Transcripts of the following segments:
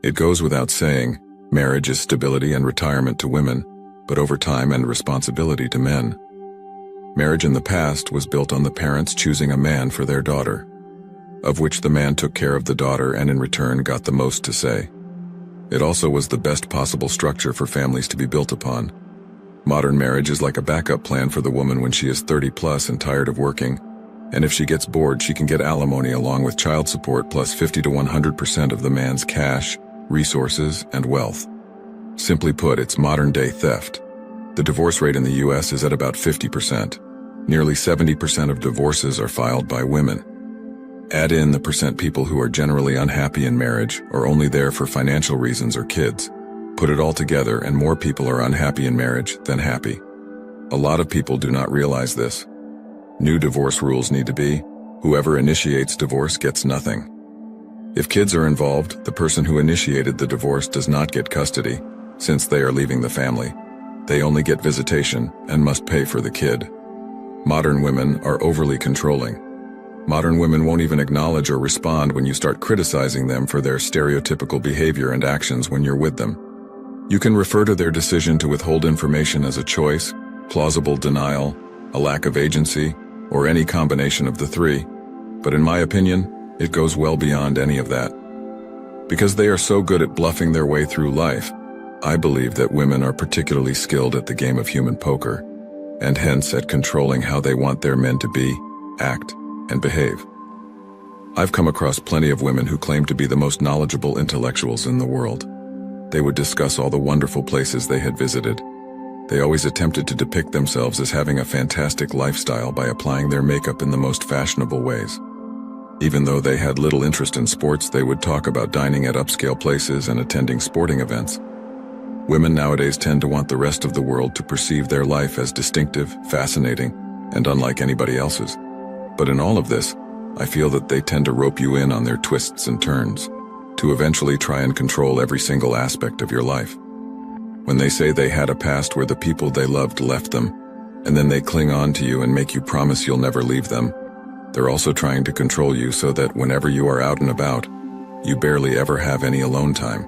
It goes without saying, marriage is stability and retirement to women, but overtime and responsibility to men. Marriage in the past was built on the parents choosing a man for their daughter, of which the man took care of the daughter and in return got the most to say. It also was the best possible structure for families to be built upon. Modern marriage is like a backup plan for the woman when she is 30 plus and tired of working, and if she gets bored she can get alimony along with child support plus 50 to 100% of the man's cash, resources, and wealth. Simply put, it's modern-day theft. The divorce rate in the US is at about 50%. Nearly 70% of divorces are filed by women. Add in the percent people who are generally unhappy in marriage or only there for financial reasons or kids. Put it all together and more people are unhappy in marriage than happy. A lot of people do not realize this. New divorce rules need to be, whoever initiates divorce gets nothing. If kids are involved, the person who initiated the divorce does not get custody, since they are leaving the family. They only get visitation and must pay for the kid. Modern women are overly controlling. Modern women won't even acknowledge or respond when you start criticizing them for their stereotypical behavior and actions when you're with them. You can refer to their decision to withhold information as a choice, plausible denial, a lack of agency, or any combination of the three, but in my opinion, it goes well beyond any of that. Because they are so good at bluffing their way through life, I believe that women are particularly skilled at the game of human poker, and hence at controlling how they want their men to be, act, and behave. I've come across plenty of women who claim to be the most knowledgeable intellectuals in the world. They would discuss all the wonderful places they had visited. They always attempted to depict themselves as having a fantastic lifestyle by applying their makeup in the most fashionable ways. Even though they had little interest in sports, they would talk about dining at upscale places and attending sporting events. Women nowadays tend to want the rest of the world to perceive their life as distinctive, fascinating, and unlike anybody else's. But in all of this, I feel that they tend to rope you in on their twists and turns, to eventually try and control every single aspect of your life. When they say they had a past where the people they loved left them, and then they cling on to you and make you promise you'll never leave them, they're also trying to control you so that whenever you are out and about, you barely ever have any alone time.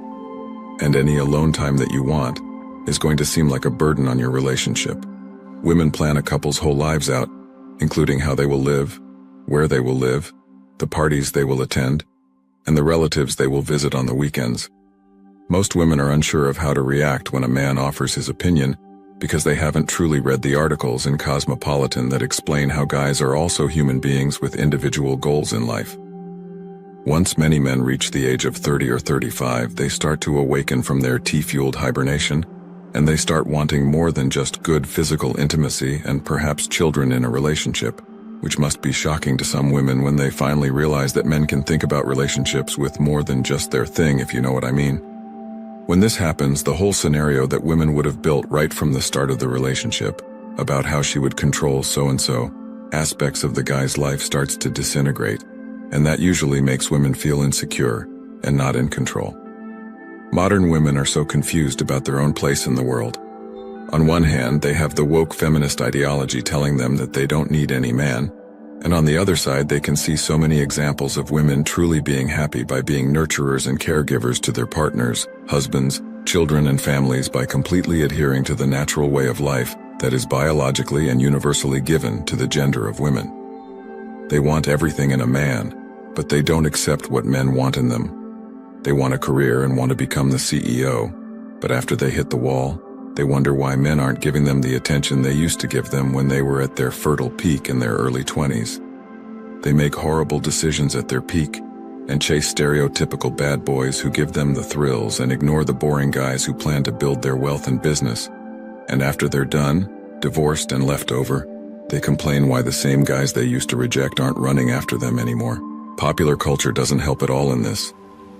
And any alone time that you want is going to seem like a burden on your relationship. Women plan a couple's whole lives out, including how they will live, where they will live, the parties they will attend, and the relatives they will visit on the weekends. Most women are unsure of how to react when a man offers his opinion because they haven't truly read the articles in Cosmopolitan that explain how guys are also human beings with individual goals in life. Once many men reach the age of 30 or 35, they start to awaken from their tea-fueled hibernation, and they start wanting more than just good physical intimacy and perhaps children in a relationship, which must be shocking to some women when they finally realize that men can think about relationships with more than just their thing, if you know what I mean. When this happens, the whole scenario that women would have built right from the start of the relationship, about how she would control so-and-so aspects of the guy's life, starts to disintegrate, and that usually makes women feel insecure and not in control. Modern women are so confused about their own place in the world. On one hand, they have the woke feminist ideology telling them that they don't need any man, and on the other side they can see so many examples of women truly being happy by being nurturers and caregivers to their partners, husbands, children, and families by completely adhering to the natural way of life that is biologically and universally given to the gender of women. They want everything in a man, but they don't accept what men want in them. They want a career and want to become the CEO, but after they hit the wall, they wonder why men aren't giving them the attention they used to give them when they were at their fertile peak in their early 20s. They make horrible decisions at their peak and chase stereotypical bad boys who give them the thrills and ignore the boring guys who plan to build their wealth and business. And after they're done, divorced and left over, they complain why the same guys they used to reject aren't running after them anymore. Popular culture doesn't help at all in this.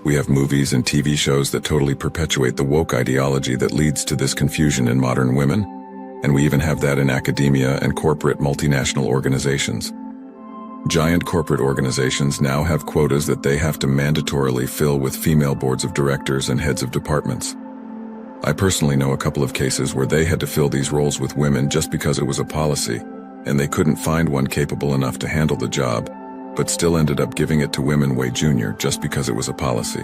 We have movies and TV shows that totally perpetuate the woke ideology that leads to this confusion in modern women, and we even have that in academia and corporate multinational organizations. Giant corporate organizations now have quotas that they have to mandatorily fill with female boards of directors and heads of departments. I personally know a couple of cases where they had to fill these roles with women just because it was a policy, and they couldn't find one capable enough to handle the job, but still ended up giving it to women way junior just because it was a policy.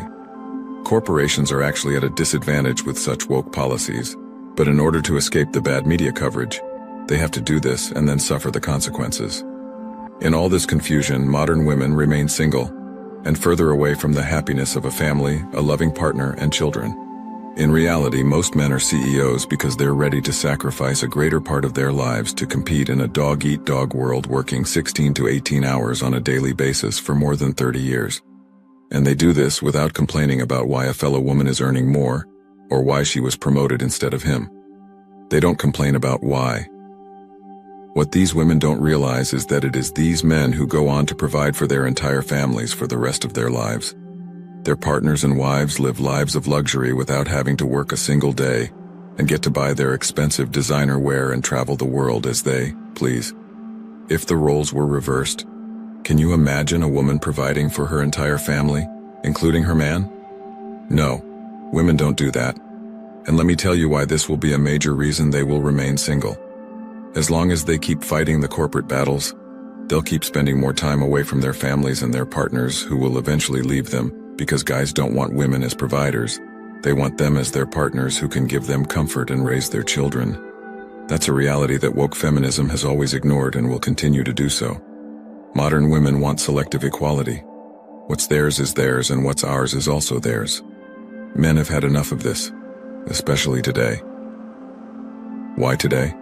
Corporations are actually at a disadvantage with such woke policies, but in order to escape the bad media coverage, they have to do this and then suffer the consequences. In all this confusion, modern women remain single and further away from the happiness of a family, a loving partner, and children. In reality, most men are CEOs because they're ready to sacrifice a greater part of their lives to compete in a dog-eat-dog world, working 16 to 18 hours on a daily basis for more than 30 years. And they do this without complaining about why a fellow woman is earning more or why she was promoted instead of him. They don't complain about why. What these women don't realize is that it is these men who go on to provide for their entire families for the rest of their lives. Their partners and wives live lives of luxury without having to work a single day and get to buy their expensive designer wear and travel the world as they please. If the roles were reversed, can you imagine a woman providing for her entire family, including her man? No, women don't do that. And let me tell you why this will be a major reason they will remain single. As long as they keep fighting the corporate battles, they'll keep spending more time away from their families and their partners who will eventually leave them because guys don't want women as providers. They want them as their partners who can give them comfort and raise their children. That's a reality that woke feminism has always ignored and will continue to do so. Modern women want selective equality. What's theirs is theirs and what's ours is also theirs. Men have had enough of this, especially today. Why today?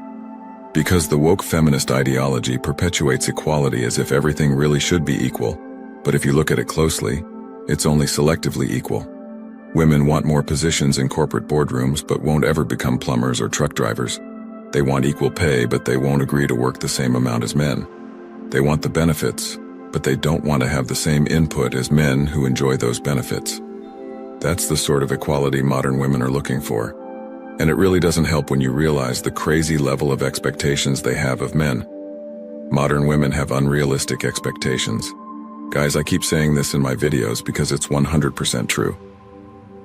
Because the woke feminist ideology perpetuates equality as if everything really should be equal, but if you look at it closely, it's only selectively equal. Women want more positions in corporate boardrooms but won't ever become plumbers or truck drivers. They want equal pay but they won't agree to work the same amount as men. They want the benefits, but they don't want to have the same input as men who enjoy those benefits. That's the sort of equality modern women are looking for. And it really doesn't help when you realize the crazy level of expectations they have of men. Modern women have unrealistic expectations. Guys, I keep saying this in my videos because it's 100% true.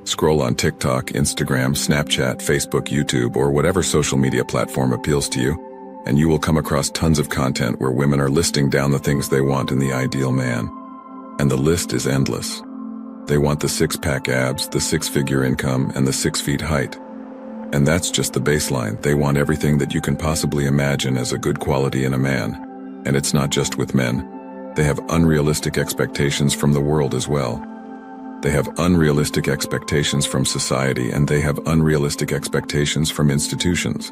Scroll on TikTok, Instagram, Snapchat, Facebook, YouTube, or whatever social media platform appeals to you, and you will come across tons of content where women are listing down the things they want in the ideal man. And the list is endless. They want the six-pack abs, the six-figure income, and the 6 feet height. And that's just the baseline. They want everything that you can possibly imagine as a good quality in a man. And it's not just with men. They have unrealistic expectations from the world as well. They have unrealistic expectations from society, and they have unrealistic expectations from institutions.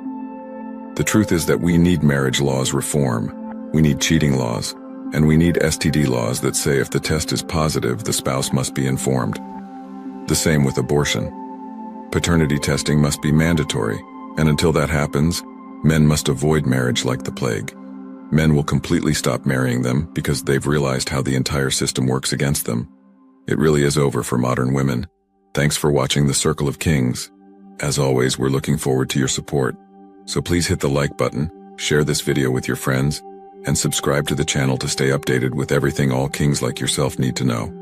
The truth is that we need marriage laws reform, we need cheating laws, and we need STD laws that say if the test is positive, the spouse must be informed. The same with abortion. Paternity testing must be mandatory, and until that happens, men must avoid marriage like the plague. Men will completely stop marrying them because they've realized how the entire system works against them. It really is over for modern women. Thanks for watching The Circle of Kings. As always, we're looking forward to your support. So please hit the like button, share this video with your friends, and subscribe to the channel to stay updated with everything all kings like yourself need to know.